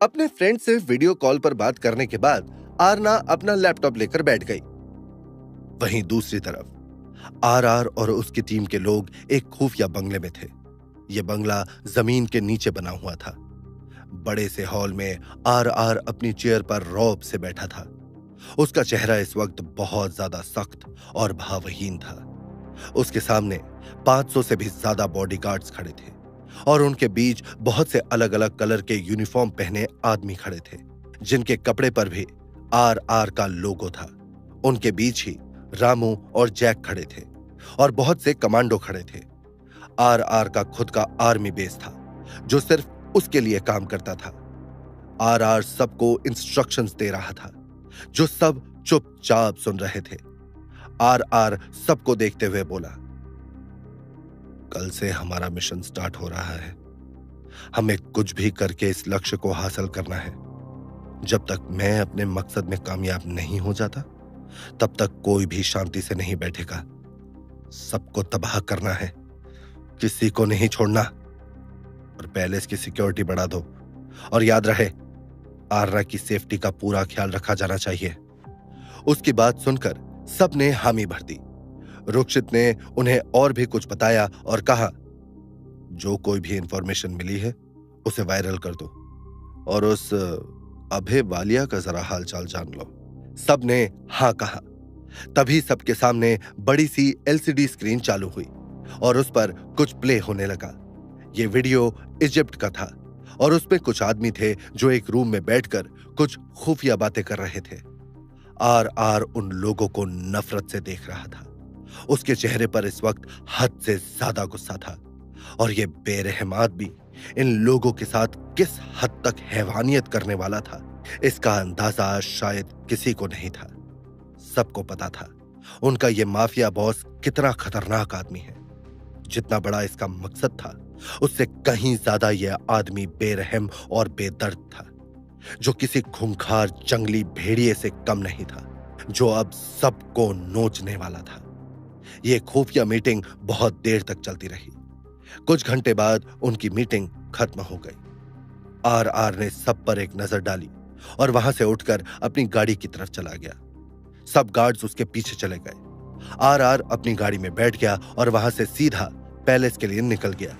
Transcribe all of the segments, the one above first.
अपने फ्रेंड से video call पर बात करने के बाद आरना अपना लैपटॉप लेकर बैठ गई। वहीं दूसरी तरफ आरआर और उसकी टीम के लोग एक खुफिया बंगले में थे। यह बंगला जमीन के नीचे बना हुआ था। बड़े से हॉल में आरआर अपनी चेयर पर रौब से बैठा था। उसका चेहरा इस वक्त बहुत ज्यादा सख्त और भावहीन था। उसके सामने 500 से भी ज्यादा बॉडीगार्ड्स खड़े थे और उनके बीच बहुत से अलग अलग कलर के यूनिफॉर्म पहने आदमी खड़े थे, जिनके कपड़े पर भी आरआर का लोगो था। उनके बीच ही रामू और जैक खड़े थे और बहुत से कमांडो खड़े थे। आरआर का खुद का आर्मी बेस था जो सिर्फ उसके लिए काम करता था। आरआर सबको इंस्ट्रक्शंस दे रहा था, जो सब चुपचाप सुन रहे थे। आरआर सबको देखते हुए बोला, कल से हमारा मिशन स्टार्ट हो रहा है। हमें कुछ भी करके इस लक्ष्य को हासिल करना है। जब तक मैं अपने मकसद में कामयाब नहीं हो जाता, तब तक कोई भी शांति से नहीं बैठेगा। सबको तबाह करना है, किसी को नहीं छोड़ना। और पैलेस की सिक्योरिटी बढ़ा दो और याद रहे, आरना की सेफ्टी का पूरा ख्याल रखा जाना चाहिए। उसकी बात सुनकर सबने हामी भर दी। रुक्षित ने उन्हें और भी कुछ बताया और कहा, जो कोई भी इंफॉर्मेशन मिली है उसे वायरल कर दो और उस अभय वालिया का जरा हालचाल जान लो। सबने हां कहा। तभी सबके सामने बड़ी सी एलसीडी स्क्रीन चालू हुई और उस पर कुछ प्ले होने लगा। यह वीडियो इजिप्ट का था और उसमें कुछ आदमी थे जो एक रूम में बैठकर कुछ खुफिया बातें कर रहे थे। आरआर उन लोगों को नफरत से देख रहा था। उसके चेहरे पर इस वक्त हद से ज्यादा गुस्सा था और यह बेरहम आदमी इन लोगों के साथ किस हद तक हैवानियत करने वाला था, इसका अंदाजा शायद किसी को नहीं था। सबको पता था उनका यह माफिया बॉस कितना खतरनाक आदमी है। जितना बड़ा इसका मकसद था, उससे कहीं ज्यादा यह आदमी बेरहम और बेदर्द था, जो किसी खूंखार जंगली भेड़िए से कम नहीं था, जो अब सबको नोचने वाला था। यह खुफिया मीटिंग बहुत देर तक चलती रही। कुछ घंटे बाद उनकी मीटिंग खत्म हो गई। आरआर ने सब पर एक नजर डाली और वहां से उठकर अपनी गाड़ी की तरफ चला गया। सब गार्ड्स उसके पीछे चले गए। आरआर अपनी गाड़ी में बैठ गया और वहां से सीधा पैलेस के लिए निकल गया।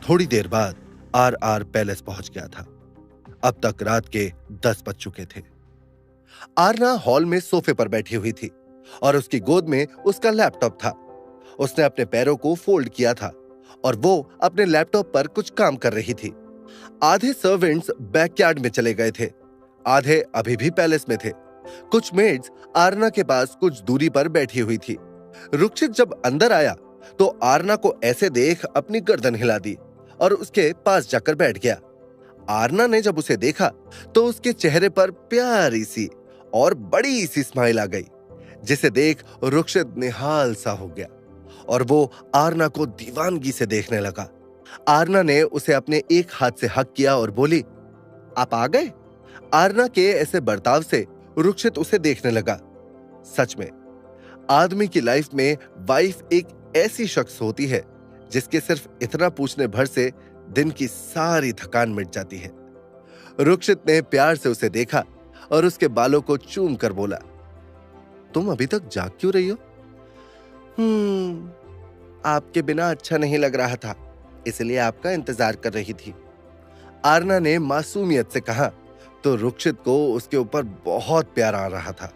थोड़ी देर बाद आरआर पैलेस पहुंच गया था। अब तक रात के 10 बज चुके थे। आरना हॉल में सोफे पर बैठी हुई थी और उसकी गोद में उसका लैपटॉप था। उसने अपने पैरों को फोल्ड किया था और वो अपने लैपटॉप पर कुछ काम कर रही थी। आधे सर्वेंट्स बैकयार्ड में चले गए थे, आधे अभी भी पैलेस में थे। कुछ मेड्स आरना के पास कुछ दूरी पर बैठी हुई थी। रुक्षित जब अंदर आया तो आरना को ऐसे देख अपनी गर्दन हिला दी और उसके पास जाकर बैठ गया। आरना ने जब उसे देखा तो उसके चेहरे पर प्यारी सी और बड़ी सी स्माइल आ गई, जिसे देख रुक्षित निहाल सा हो गया और वो आरना को दीवानगी से देखने लगा। आरना ने उसे अपने एक हाथ से हक किया और बोली, आप आ गए? आरना के ऐसे बर्ताव से रुक्षित उसे देखने लगा। सच में आदमी की लाइफ में वाइफ एक ऐसी शख्स होती है जिसके सिर्फ इतना पूछने भर से दिन की सारी थकान मिट जाती है। रुक्षित ने प्यार से उसे देखा और उसके बालों को चूम कर बोला, तुम अभी तक जाग क्यों रही हो? आपके बिना अच्छा नहीं लग रहा था, इसलिए आपका इंतजार कर रही थी। आरना ने मासूमियत से कहा तो रुक्षित को उसके ऊपर बहुत प्यार आ रहा था।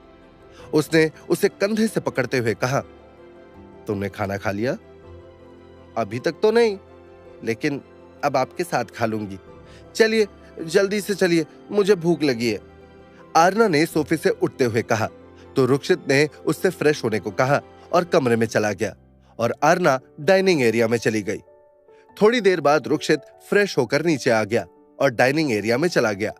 उसने उसे कंधे से पकड़ते हुए कहा, तुमने खाना खा लिया? अभी तक तो नहीं, लेकिन अब आपके साथ खा लूंगी। चलिए जल्दी से चलिए, मुझे भूख लगी है। आरना ने सोफे से उठते हुए कहा तो रुक्षित ने उससे फ्रेश होने को कहा और कमरे में चला गया और आरना डाइनिंग एरिया में चली गई। थोड़ी देर बाद रुक्षित फ्रेश होकर नीचे आ गया और डाइनिंग एरिया में चला गया।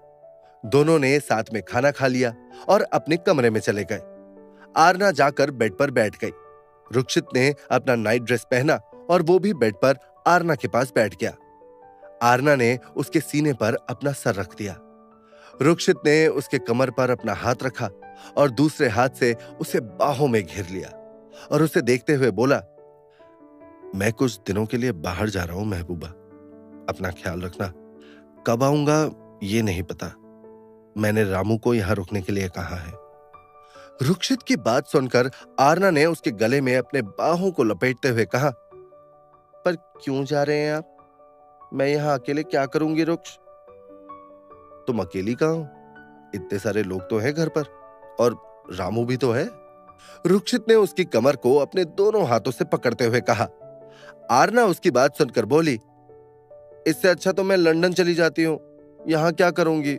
दोनों ने साथ में खाना खा लिया और अपने कमरे में चले गए। आरना जाकर बेड पर बैठ गई। रुक्षित ने अपना नाइट ड्रेस पहना और वो भी बेड पर आरना के पास बैठ गया। आरना ने उसके सीने पर अपना सर रख दिया। रुक्षित ने उसके कमर पर अपना हाथ रखा और दूसरे हाथ से उसे बाहों में घेर लिया और उसे देखते हुए बोला, मैं कुछ दिनों के लिए बाहर जा रहा हूं महबूबा, अपना ख्याल रखना। कब आऊंगा ये नहीं पता। मैंने रामू को यहां रुकने के लिए कहा है। रुक्षित की बात सुनकर आरना ने उसके गले में अपने बाहों को लपेटते हुए कहा, पर क्यों जा रहे हैं आप? मैं यहां अकेले क्या करूंगी रुक्ष? तुम अकेली कहाँ हो? इतने सारे लोग तो हैं घर पर, और रामू भी तो है। रुक्षित ने उसकी कमर को अपने दोनों हाथों से पकड़ते हुए कहा। आरना उसकी बात सुनकर बोली, इससे अच्छा तो मैं लंदन चली जाती हूं, यहां क्या करूंगी?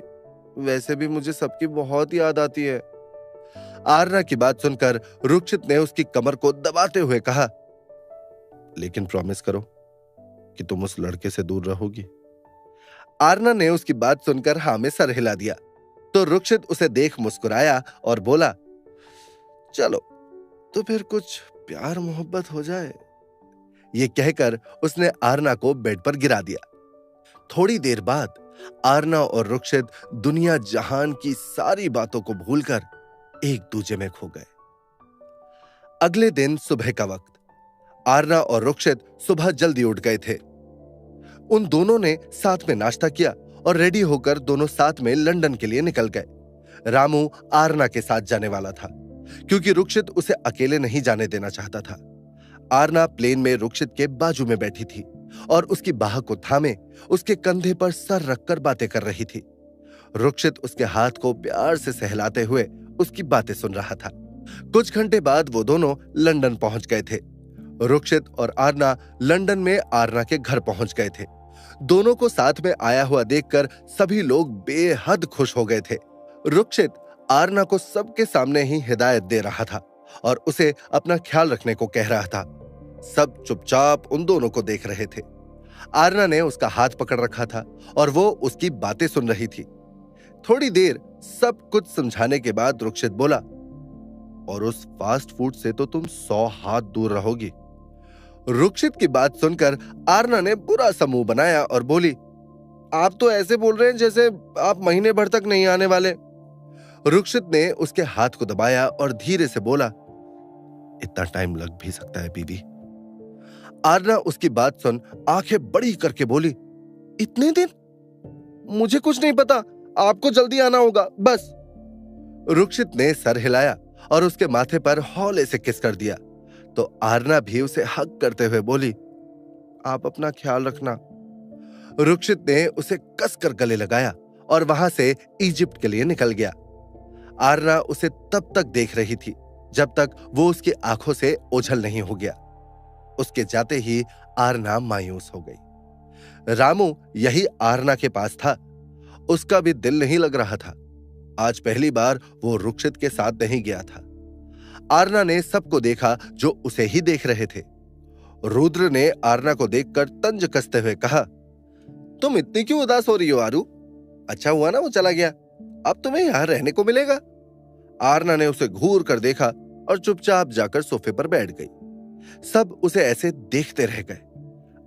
वैसे भी मुझे सबकी बहुत याद आती है। आरना की बात सुनकर रुक्षित ने उसकी कमर को दबाते हुए कहा, लेकिन प्रॉमिस करो कि तुम उस लड़के से दूर रहोगी। आरना ने उसकी बात सुनकर हाँ में सर हिला दिया, तो रुक्षित उसे देख मुस्कुराया और बोला, चलो तो फिर कुछ प्यार मोहब्बत हो जाए। ये कहकर उसने आरना को बेड पर गिरा दिया। थोड़ी देर बाद आरना और रुक्षित दुनिया जहान की सारी बातों को भूलकर एक दूजे में खो गए। अगले दिन सुबह का वक्त, आरना और रुक्षित सुबह जल्दी उठ गए थे। उन दोनों ने साथ में नाश्ता किया और रेडी होकर दोनों साथ में लंदन के लिए निकल गए। रामू आरना के साथ जाने वाला था, क्योंकि रुक्षित उसे अकेले नहीं जाने देना चाहता था। आरना प्लेन में रुक्षित के बाजू में बैठी थी और उसकी बाह को थामे उसके कंधे पर सर रखकर बातें कर रही थी। रुक्षित उसके हाथ को प्यार से सहलाते हुए उसकी बातें सुन रहा था। कुछ घंटे बाद वो दोनों लंदन पहुंच गए थे। रुक्षित और आरना लंदन में आरना के घर पहुंच गए थे। दोनों को साथ में आया हुआ देखकर सभी लोग बेहद खुश हो गए थे। रुक्षित आरना को सबके सामने ही हिदायत दे रहा था और उसे अपना ख्याल रखने को कह रहा था। सब चुपचाप उन दोनों को देख रहे थे। आरना ने उसका हाथ पकड़ रखा था और वो उसकी बातें सुन रही थी। थोड़ी देर सब कुछ समझाने के बाद रुक्षित बोला, और उस फास्ट फूड से तो तुम 100 हाथ दूर रहोगी। रुक्षित की बात सुनकर आरना ने बुरा सा मुंह बनाया और बोली, आप तो ऐसे बोल रहे हैं जैसे आप महीने भर तक नहीं आने वाले। रुक्षित ने उसके हाथ को दबाया और धीरे से बोला, इतना टाइम लग भी सकता है बीबी। आरना उसकी बात सुन आंखें बड़ी करके बोली, इतने दिन? मुझे कुछ नहीं पता, आपको जल्दी आना होगा बस। रुक्षित ने सर हिलाया और उसके माथे पर हौले से किस कर दिया, तो आरना भी उसे हग करते हुए बोली, आप अपना ख्याल रखना। रुक्षित ने उसे कसकर गले लगाया और वहां से इजिप्ट के लिए निकल गया। आरना उसे तब तक देख रही थी जब तक वो उसकी आंखों से ओझल नहीं हो गया। उसके जाते ही आरना मायूस हो गई। रामू यही आरना के पास था। उसका भी दिल नहीं लग रहा था। आज पहली बार वो रुक्षित के साथ नहीं गया था। आरना ने सबको देखा जो उसे ही देख रहे थे। रुद्र ने आरना को देखकर तंज कसते हुए कहा, तुम इतनी क्यों उदास हो रही हो आरू? अच्छा हुआ ना वो चला गया, अब तुम्हें यहां रहने को मिलेगा। आरना ने उसे घूर कर देखा और चुपचाप जाकर सोफे पर बैठ गई। सब उसे ऐसे देखते रह गए।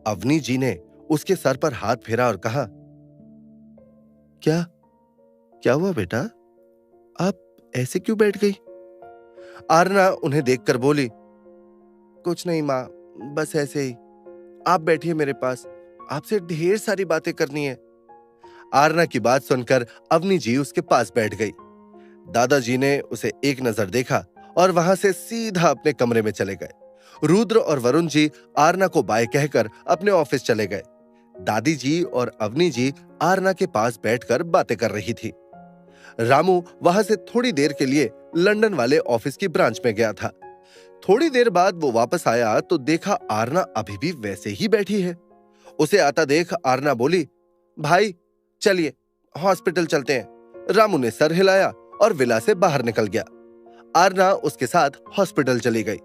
अवनी जी ने उसके सर पर हाथ फेरा और कहा, क्या क्या हुआ बेटा, आप ऐसे क्यों बैठ गई? आरना उन्हें देखकर बोली, कुछ नहीं मां, बस ऐसे ही। आप बैठिए मेरे पास, आपसे ढेर सारी बातें करनी है। आरना की बात सुनकर अवनी जी उसके पास बैठ गई। दादाजी ने उसे एक नजर देखा और वहां से सीधा अपने कमरे में चले गए। रुद्र और वरुण जी आरना को बाय कहकर अपने ऑफिस चले गए। दादी जी और अवनी जी आरना के पास बैठकर बातें कर रही थी। रामू वहां से थोड़ी देर के लिए लंदन वाले ऑफिस की ब्रांच में गया था। थोड़ी देर बाद वो वापस आया तो देखा आरना अभी भी वैसे ही बैठी है। उसे आता देख आरना बोली, भाई चलिए हॉस्पिटल चलते हैं। रामू ने सर हिलाया और विला से बाहर निकल गया। आरना उसके साथ हॉस्पिटल चली गई।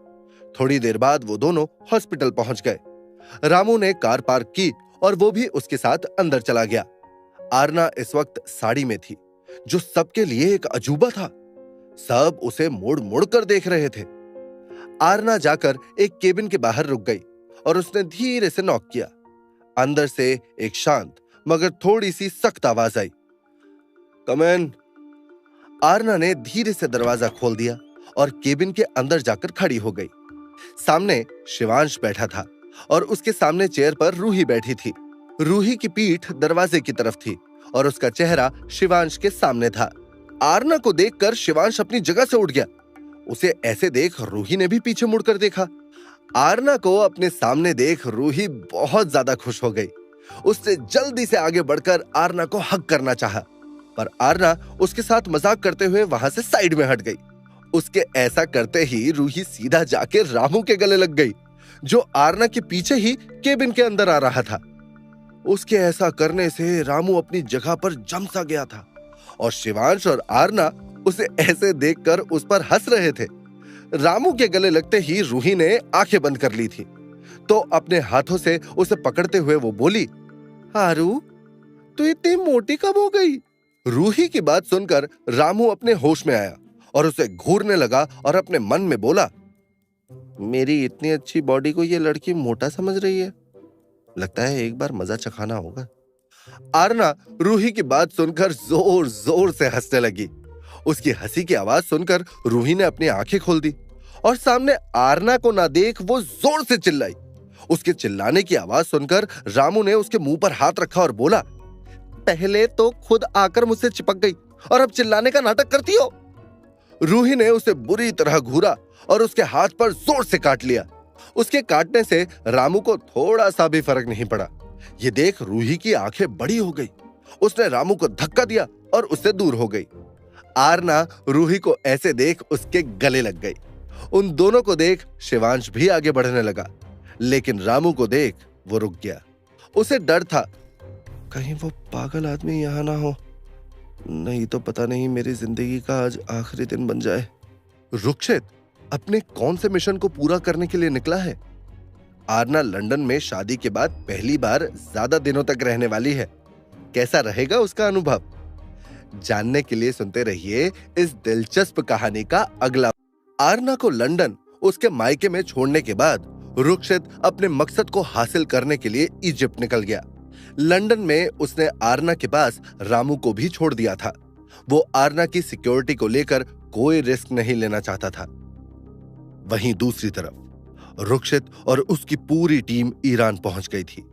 थोड़ी देर बाद वो दोनों हॉस्पिटल पहुंच गए। रामू ने कार पार्क की और वो भी उसके साथ अंदर चला गया। आरना इस वक्त साड़ी में थी, जो सबके लिए एक अजूबा था। सब उसे मुड़ मुड़ कर देख रहे थे। आरना जाकर एक केबिन के बाहर रुक गई और उसने धीरे से नॉक किया। अंदर से एक शांत मगर थोड़ी सी सख्त आवाज आई, कम इन। आरना ने धीरे से दरवाजा खोल दिया और केबिन के अंदर जाकर खड़ी हो गई। सामने शिवांश बैठा था और उसके सामने चेयर पर रूही बैठी थी। रूही की पीठ दरवाजे की तरफ थी और उसका चेहरा शिवांश के सामने था। आरना को देखकर शिवांश अपनी जगह से उठ गया। उसे ऐसे देख रूही ने भी पीछे मुड़कर देखा। आरना को अपने सामने देख रूही बहुत ज्यादा खुश हो गई। उसने जल्दी से आगे बढ़कर आरना को हग करना चाहा, पर आरना उसके साथ मजाक करते हुए वहां से साइड में हट गई। उसके ऐसा करते ही रूही सीधा जाके रामू के गले लग गई, जो आरना के पीछे ही केबिन के अंदर आ रहा था। उसके ऐसा करने से रामू अपनी जगह पर जम सा गया था और शिवांश और आरना उसे ऐसे देखकर उस पर हंस रहे थे। रामू के गले लगते ही रूही ने आंखें बंद कर ली थी, तो अपने हाथों से उसे पकड़ते हुए वो बोली, आरू, तू इतनी मोटी कब हो गई? रूही की बात सुनकर रामू अपने होश में आया और उसे घूरने लगा और अपने मन में बोला, मेरी इतनी अच्छी बॉडी को ये लड़की मोटा समझ रही है। लगता है एक बार मजा चखाना होगा। आरना रूही की बात सुनकर जोर जोर से हंसने लगी। उसकी हंसी की आवाज सुनकर रूही ने अपनी आंखें खोल दी और सामने आरना को ना देख वो जोर से चिल्लाई। उसके चिल्लाने की आवाज सुनकर रामू ने उसके मुंह पर हाथ रखा और बोला, पहले तो खुद आकर मुझसे चिपक गई और अब चिल्लाने का नाटक करती हो। रूही ने उसे बुरी तरह घूरा और उसके हाथ पर जोर से काट लिया। उसके काटने से रामू को थोड़ा सा भी फर्क नहीं पड़ा। ये देख रूही की आंखें बड़ी हो गई। उसने रामू को धक्का दिया और उससे दूर हो गई। आरना रूही को ऐसे देख उसके गले लग गई। उन दोनों को देख शिवांश भी आगे बढ़ने लगा, लेकिन रामू को देख वो रुक गया। उसे डर था, कहीं वो पागल आदमी यहां ना हो, नहीं तो पता नहीं मेरी जिंदगी का आज आखिरी दिन बन जाए। रुक्षित अपने कौन से मिशन को पूरा करने के लिए निकला है? आरना लंदन में शादी के बाद पहली बार ज्यादा दिनों तक रहने वाली है। कैसा रहेगा उसका अनुभव? जानने के लिए सुनते रहिए इस दिलचस्प कहानी का अगला। आरना को लंदन उसके मायके में छोड़ने के बाद रुक्षित अपने मकसद को हासिल करने के लिए इजिप्ट निकल गया। लंदन में उसने आरना के पास रामू को भी छोड़ दिया था। वो आरना की सिक्योरिटी को लेकर कोई रिस्क नहीं लेना चाहता था। वहीं दूसरी तरफ रुक्षित और उसकी पूरी टीम ईरान पहुंच गई थी।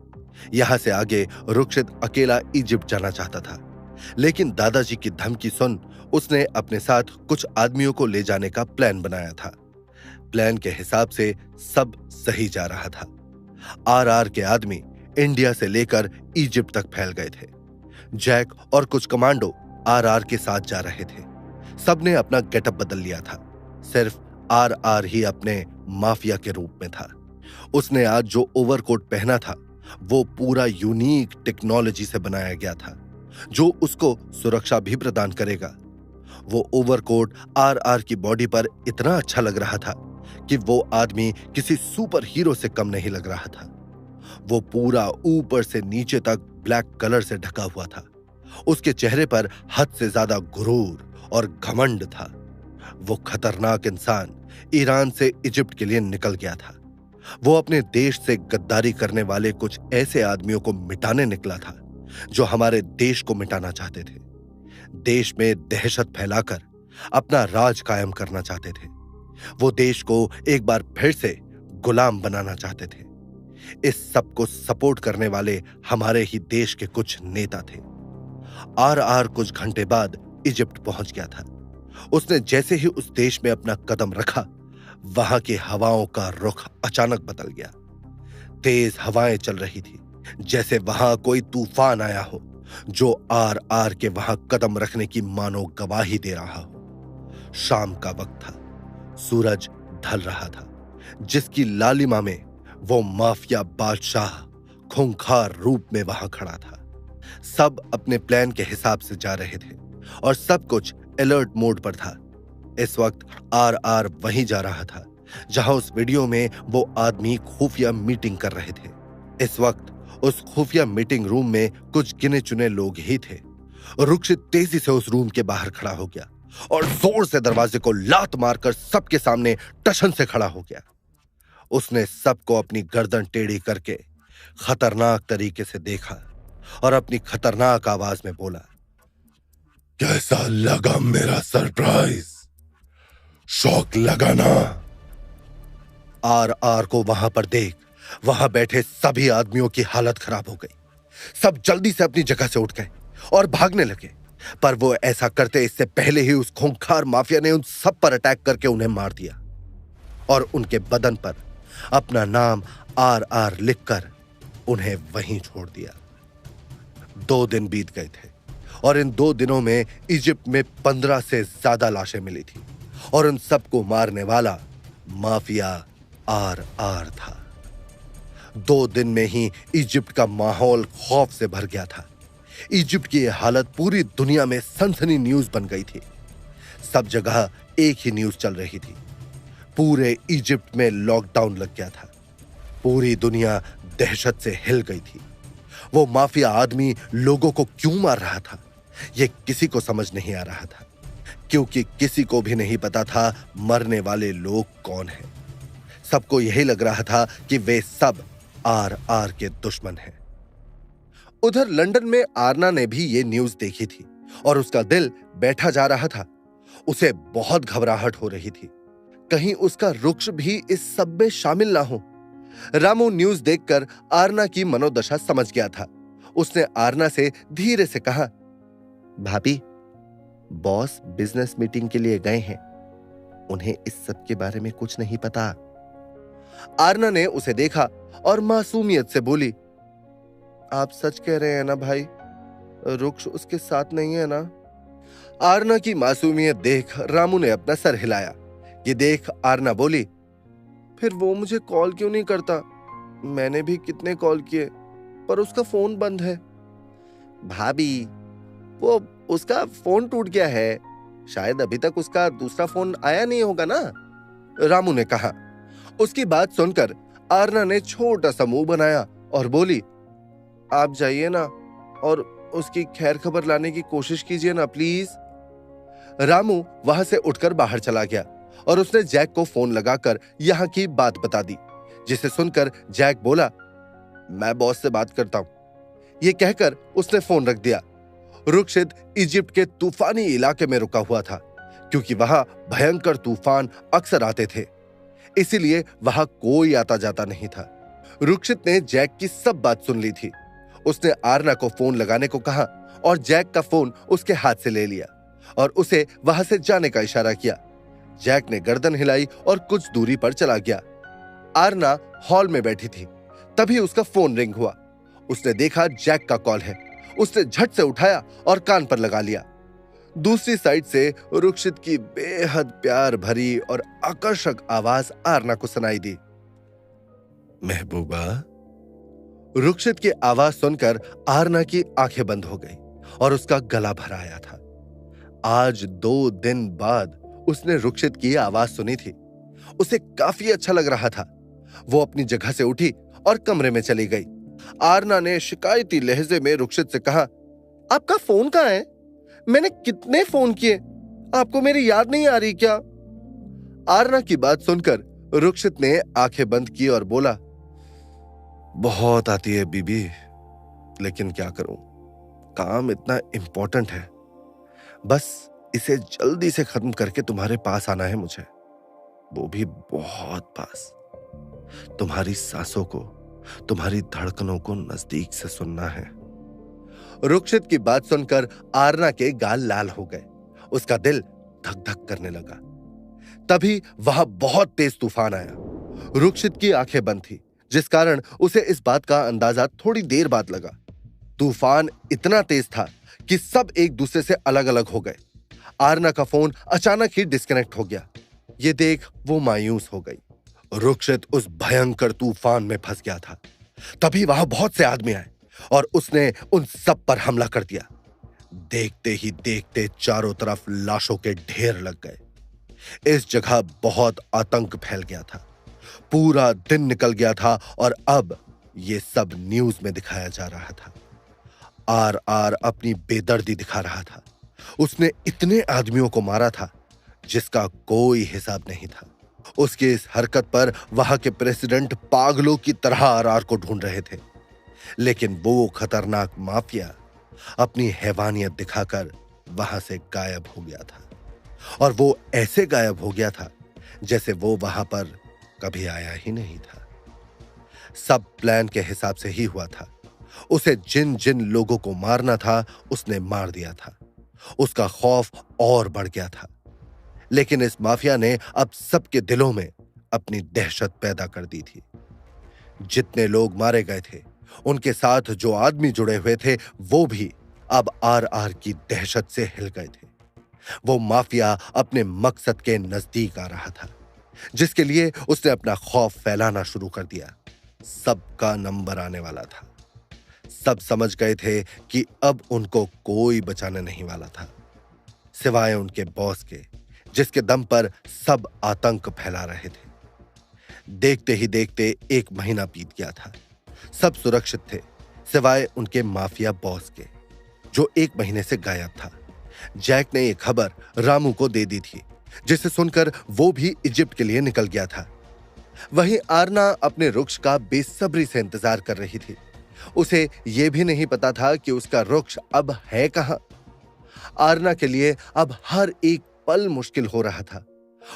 यहां से आगे रुक्षित अकेला इजिप्ट जाना चाहता था, लेकिन दादाजी की धमकी सुन उसने अपने साथ कुछ आदमियों को ले जाने का प्लान बनाया था। प्लान के हिसाब से सब सही जा रहा था। आरआर के आदमी इंडिया से लेकर इजिप्ट तक फैल गए थे। जैक और कुछ कमांडो आरआर के साथ जा रहे थे। सबने अपना गेटअप बदल लिया था। सिर्फ आरआर ही अपने माफिया के रूप में था। उसने आज जो ओवरकोट पहना था वो पूरा यूनिक टेक्नोलॉजी से बनाया गया था, जो उसको सुरक्षा भी प्रदान करेगा। वो ओवरकोट आरआर की बॉडी पर इतना अच्छा लग रहा था कि वो आदमी किसी सुपर हीरो से कम नहीं लग रहा था। वो पूरा ऊपर से नीचे तक ब्लैक कलर से ढका हुआ था। उसके चेहरे पर हद से ज्यादा गुरूर और घमंड था। वो खतरनाक इंसान ईरान से इजिप्ट के लिए निकल गया था। वो अपने देश से गद्दारी करने वाले कुछ ऐसे आदमियों को मिटाने निकला था जो हमारे देश को मिटाना चाहते थे। देश में दहशत फैलाकर अपना राज कायम करना चाहते थे। वो देश को एक बार फिर से गुलाम बनाना चाहते थे। इस सब को सपोर्ट करने वाले हमारे ही देश के कुछ नेता थे। आरआर कुछ घंटे बाद इजिप्ट पहुंच गया था। उसने जैसे ही उस देश में अपना कदम रखा, वहां की हवाओं का रुख अचानक बदल गया। तेज हवाएं चल रही थी, जैसे वहां कोई तूफान आया हो, जो आरआर के वहां कदम रखने की मानो गवाही दे रहा हो। शाम का वक्त था। सूरज ढल रहा था, जिसकी लालिमा में वो माफिया बादशाह खूंखार रूप में वहां खड़ा था। सब अपने प्लान के हिसाब से जा रहे थे और सब कुछ अलर्ट मोड पर था। इस वक्त आरआर वहीं जा रहा था जहां उस वीडियो में वो आदमी खुफिया मीटिंग कर रहे थे। इस वक्त उस खुफिया मीटिंग रूम में कुछ गिने चुने लोग ही थे। रुक्षित तेजी से उस रूम के बाहर खड़ा हो गया और जोर से दरवाजे को लात मारकर सबके सामने टशन से खड़ा हो गया। उसने सबको अपनी गर्दन टेढ़ी करके खतरनाक तरीके से देखा और अपनी खतरनाक आवाज में बोला, कैसा लगा मेरा सरप्राइज? शौक लगा ना? आरआर को वहां पर देख वहां बैठे सभी आदमियों की हालत खराब हो गई। सब जल्दी से अपनी जगह से उठ गए। और भागने लगे। पर वो ऐसा करते इससे पहले ही उस खूंखार माफिया ने उन सब पर अटैक करके उन्हें मार दिया और उनके बदन पर अपना नाम RR लिखकर उन्हें वहीं छोड़ दिया। 2 दिन बीत गए थे और इन 2 दिनों में इजिप्ट में 15 से ज्यादा लाशें मिली थी और उन सबको मारने वाला माफिया RR था। 2 दिन में ही इजिप्ट का माहौल खौफ से भर गया था। इजिप्ट की यह हालत पूरी दुनिया में सनसनी न्यूज बन गई थी। सब जगह एक ही न्यूज चल रही थी। पूरे इजिप्ट में लॉकडाउन लग गया था। पूरी दुनिया दहशत से हिल गई थी। वो माफिया आदमी लोगों को क्यों मार रहा था, यह किसी को समझ नहीं आ रहा था, क्योंकि किसी को भी नहीं पता था मरने वाले लोग कौन हैं। सबको यही लग रहा था कि वे सब RR के दुश्मन हैं। उधर लंदन में आरना ने भी ये न्यूज देखी थी और उसका दिल बैठा जा रहा था। उसे बहुत घबराहट हो रही थी, कहीं उसका रुक्ष भी इस सब में शामिल ना हो। रामू न्यूज देखकर आरना की मनोदशा समझ गया था। उसने आरना से धीरे से कहा, भाभी, बॉस बिजनेस मीटिंग के लिए गए हैं, उन्हें इस सब के बारे में कुछ नहीं पता। आरना ने उसे देखा और मासूमियत से बोली, आप सच कह रहे हैं ना भाई, रुक्ष उसके साथ नहीं है ना? आरना की मासूमियत देख रामू ने अपना सर हिलाया। ये देख आरना बोली, फिर वो मुझे कॉल क्यों नहीं करता? मैंने भी कितने कॉल किए पर उसका फोन बंद है। भाभी, वो उसका फोन टूट गया है, शायद अभी तक उसका दूसरा फोन आया नहीं होगा ना, रामू ने कहा। उसकी बात सुनकर आरना ने छोटा सा मुंह बनाया और बोली, आप जाइए ना और उसकी खैर खबर लाने की कोशिश कीजिए ना प्लीज। रामू वहां से उठकर बाहर चला गया और उसने जैक को फोन लगाकर यहां की बात बता दी, जिसे सुनकर जैक बोला, मैं बॉस से बात करता हूं। यह कहकर उसने फोन रख दिया। रुक्षित इजिप्ट के तूफानी इलाके में रुका हुआ था, क्योंकि वहां भयंकर तूफान अक्सर आते थे, इसीलिए वहां कोई आता जाता नहीं था। रुक्षित ने जैक की सब बात सुन ली थी। उसने आरना को फोन लगाने को कहा और जैक का फोन उसके हाथ से ले लिया और उसे वहां से जाने का इशारा किया। जैक ने गर्दन हिलाई और कुछ दूरी पर चला गया। आरना हॉल में बैठी थी, तभी उसका फोन रिंग हुआ। उसने देखा जैक का कॉल है। उसने झट से उठाया और कान पर लगा लिया। दूसरी साइड से रुक्षित की बेहद प्यार भरी और आकर्षक आवाज आरना को सुनाई दी, महबूबा। रुक्षित की आवाज सुनकर आरना की आंखें बंद हो गई और उसका गला भर आया था। आज 2 दिन बाद उसने रुक्षित की आवाज सुनी थी। उसे काफी अच्छा लग रहा था। वो अपनी जगह से उठी और कमरे में चली गई। आरना ने शिकायती लहजे में रुक्षित से कहा, आपका फोन कहाँ है? मैंने कितने फोन किए, आपको मेरी याद नहीं आ रही क्या? आरना की बात सुनकर रुक्षित ने आंखें बंद की और बोला, बहुत आती है बीबी, लेकिन क्या करूं, काम इतना इंपॉर्टेंट है, बस इसे जल्दी से खत्म करके तुम्हारे पास आना है मुझे, वो भी बहुत पास। तुम्हारी सांसों को, तुम्हारी धड़कनों को नजदीक से सुनना है। रुक्षित की बात सुनकर आरना के गाल लाल हो गए। उसका दिल धक धक करने लगा। तभी वहां बहुत तेज तूफान आया। रुक्षित की आंखें बंद थी, जिस कारण उसे इस बात का अंदाजा थोड़ी देर बाद लगा। तूफान इतना तेज था कि सब एक दूसरे से अलग अलग हो गए। आरना का फोन अचानक ही डिस्कनेक्ट हो गया। ये देख वो मायूस हो गई। रुक्षित उस भयंकर तूफान में फंस गया था। तभी वहां बहुत से आदमी आए और उसने उन सब पर हमला कर दिया। देखते ही देखते चारों तरफ लाशों के ढेर लग गए। इस जगह बहुत आतंक फैल गया था। पूरा दिन निकल गया था और अब ये सब न्यूज में दिखाया जा रहा था। RR अपनी बेदर्दी दिखा रहा था। उसने इतने आदमियों को मारा था जिसका कोई हिसाब नहीं था। उसकी इस हरकत पर वहां के प्रेसिडेंट पागलों की तरह RR को ढूंढ रहे थे, लेकिन वो खतरनाक माफिया अपनी हैवानियत दिखाकर वहां से गायब हो गया था। और वो ऐसे गायब हो गया था जैसे वो वहां पर कभी आया ही नहीं था। सब प्लान के हिसाब से ही हुआ था। उसे जिन जिन लोगों को मारना था उसने मार दिया था। उसका खौफ और बढ़ गया था। लेकिन इस माफिया ने अब सबके दिलों में अपनी दहशत पैदा कर दी थी। जितने लोग मारे गए थे, उनके साथ जो आदमी जुड़े हुए थे, वो भी अब आर की दहशत से हिल गए थे। वो माफिया अपने मकसद के नजदीक आ रहा था, जिसके लिए उसने अपना खौफ फैलाना शुरू कर दिया। सबका नंबर आने वाला था। सब समझ गए थे कि अब उनको कोई बचाने नहीं वाला था, सिवाय उनके बॉस के, जिसके दम पर सब आतंक फैला रहे थे। देखते ही देखते 1 महीना बीत गया था। सब सुरक्षित थे, सिवाय उनके माफिया बॉस के, जो 1 महीने से गायब था। जैक ने ये खबर रामू को दे दी थी, जिसे सुनकर वो भी इजिप्ट के लिए निकल गया था। वहीं आरना अपने रुक्ष का बेसब्री से इंतजार कर रही थी। उसे यह भी नहीं पता था कि उसका रुक्ष अब है कहां। आरना के लिए अब हर एक पल मुश्किल हो रहा था।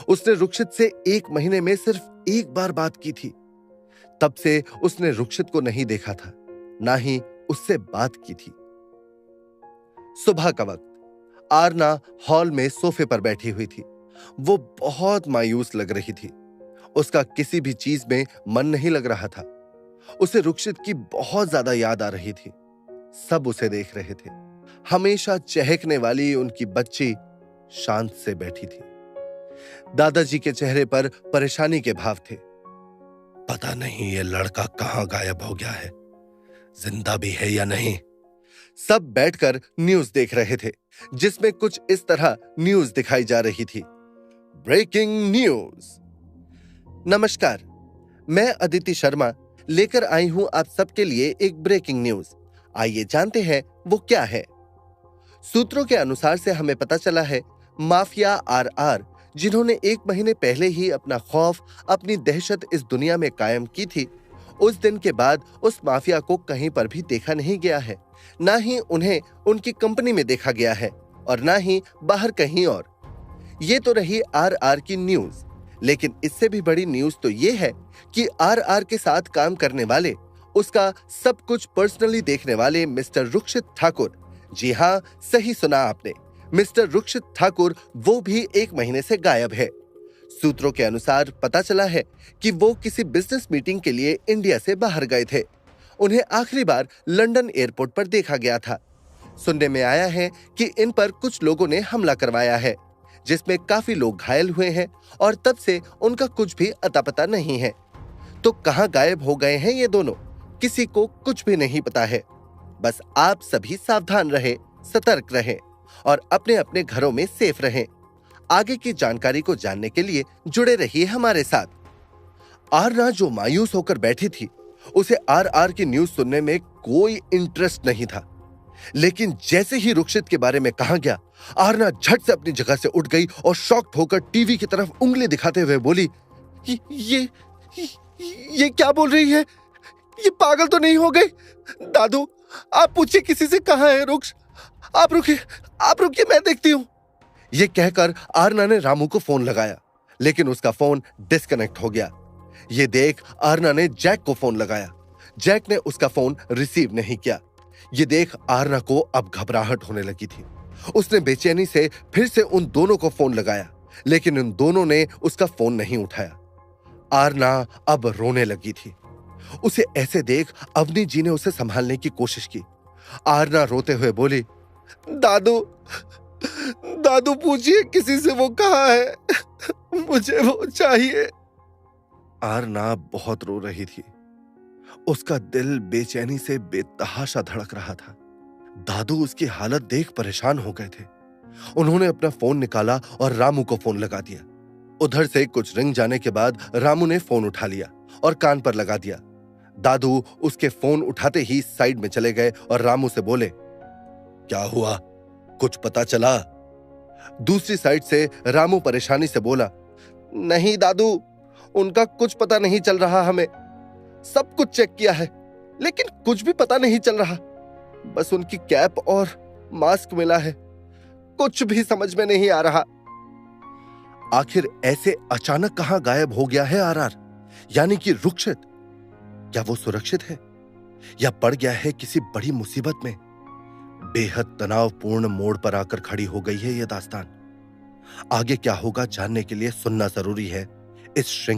उसने रुक्षित से 1 महीने में सिर्फ 1 बार बात की थी। तब से उसने रुक्षित को नहीं देखा था, ना ही उससे बात की थी। सुबह का वक्त आरना हॉल में सोफे पर बैठी हुई थी। वो बहुत मायूस लग रही थी। उसका किसी भी चीज में मन नहीं लग रहा था। उसे रुक्षित की बहुत ज्यादा याद आ रही थी। सब उसे देख रहे थे। हमेशा चहकने वाली उनकी बच्ची शांत से बैठी थी। दादाजी के चेहरे पर परेशानी के भाव थे। पता नहीं ये लड़का कहां गायब हो गया है, जिंदा भी है या नहीं। सब बैठकर न्यूज देख रहे थे, जिसमें कुछ इस तरह न्यूज दिखाई जा रही थी। Breaking news. नमस्कार, मैं अदिति शर्मा लेकर आई हूं आप सबके लिए एक ब्रेकिंग न्यूज। आइए जानते हैं वो क्या है। सूत्रों के अनुसार से हमें पता चला है, माफिया आर, जिन्होंने 1 महीने पहले ही अपना खौफ, अपनी दहशत इस दुनिया में कायम की थी, उस दिन के बाद उस माफिया को कहीं पर भी देखा नहीं गया है। ना ही उन्हें उनकी कंपनी में देखा गया है और ना ही बाहर कहीं और। ये तो रही आर की न्यूज, लेकिन इससे भी बड़ी न्यूज तो ये है कि आर के साथ काम करने वाले, उसका सब कुछ पर्सनली देखने वाले मिस्टर रुक्षित ठाकुर, जी हां, सही सुना आपने, मिस्टर रुक्षित ठाकुर, वो भी 1 महीने से गायब है। सूत्रों के अनुसार पता चला है कि वो किसी बिजनेस मीटिंग के लिए इंडिया से बाहर गए थे। उन्हें आखिरी बार लंदन एयरपोर्ट पर देखा गया था। सुनने में आया है कि इन पर कुछ लोगों ने हमला करवाया है, जिसमें काफी लोग घायल हुए हैं और तब से उनका कुछ भी अता पता नहीं है। तो कहां गायब हो गए हैं ये दोनों, किसी को कुछ भी नहीं पता है। बस आप सभी सावधान रहें, सतर्क रहें और अपने अपने घरों में सेफ रहें। आगे की जानकारी को जानने के लिए जुड़े रहिए हमारे साथ। आरना जो मायूस होकर बैठी थी, उसे आर की न्यूज सुनने में कोई इंटरेस्ट नहीं था। लेकिन जैसे ही रुक्षित के बारे में कहा गया, आरना झट से अपनी जगह से उठ गई और शॉक्ड होकर टीवी की तरफ उंगली दिखाते हुए बोली, ये क्या बोल रही है? ये पागल तो नहीं हो गई? दादू, आप पूछिए किसी से, कहां है रुक्ष? आप रुकिए, मैं देखती हूं। यह कहकर आरना ने रामू को फोन लगाया, लेकिन उसका फोन डिस्कनेक्ट हो गया। यह देख आरना ने जैक को फोन लगाया। जैक ने उसका फोन रिसीव नहीं किया। यह देख आरना को अब घबराहट होने लगी थी। उसने बेचैनी से फिर से उन दोनों को फोन लगाया, लेकिन उन दोनों ने उसका फोन नहीं उठाया। आरना अब रोने लगी थी। उसे ऐसे देख अवनी जी ने उसे संभालने की कोशिश की। आरना रोते हुए बोली, दादू पूछिए किसी से वो कहां है, मुझे वो चाहिए। आरना बहुत रो रही थी। उसका दिल बेचैनी से बेतहाशा धड़क रहा था। दादू उसकी हालत देख परेशान हो गए थे। उन्होंने अपना फोन निकाला और रामू को फोन लगा दिया। उधर से कुछ रिंग जाने के बाद रामू ने फोन उठा लिया और कान पर लगा दिया। दादू उसके फोन उठाते ही साइड में चले गए और रामू से बोले, क्या हुआ, कुछ पता चला? दूसरी साइड से रामू परेशानी से बोला, नहीं दादू, उनका कुछ पता नहीं चल रहा। हमें सब कुछ चेक किया है, लेकिन कुछ भी पता नहीं चल रहा। बस उनकी कैप और मास्क मिला है, कुछ भी समझ में नहीं आ रहा। आखिर ऐसे अचानक कहां गायब हो गया है आर? यानी कि रुक्षित, क्या वो सुरक्षित है? या पड़ गया है किसी बड़ी मुसीबत में? बेहद तनावपूर्ण मोड़ पर आकर खड़ी हो गई है यह दास्तान। आगे क्या होगा जानने के लिए सुनना जरूरी है इस श्रृंखला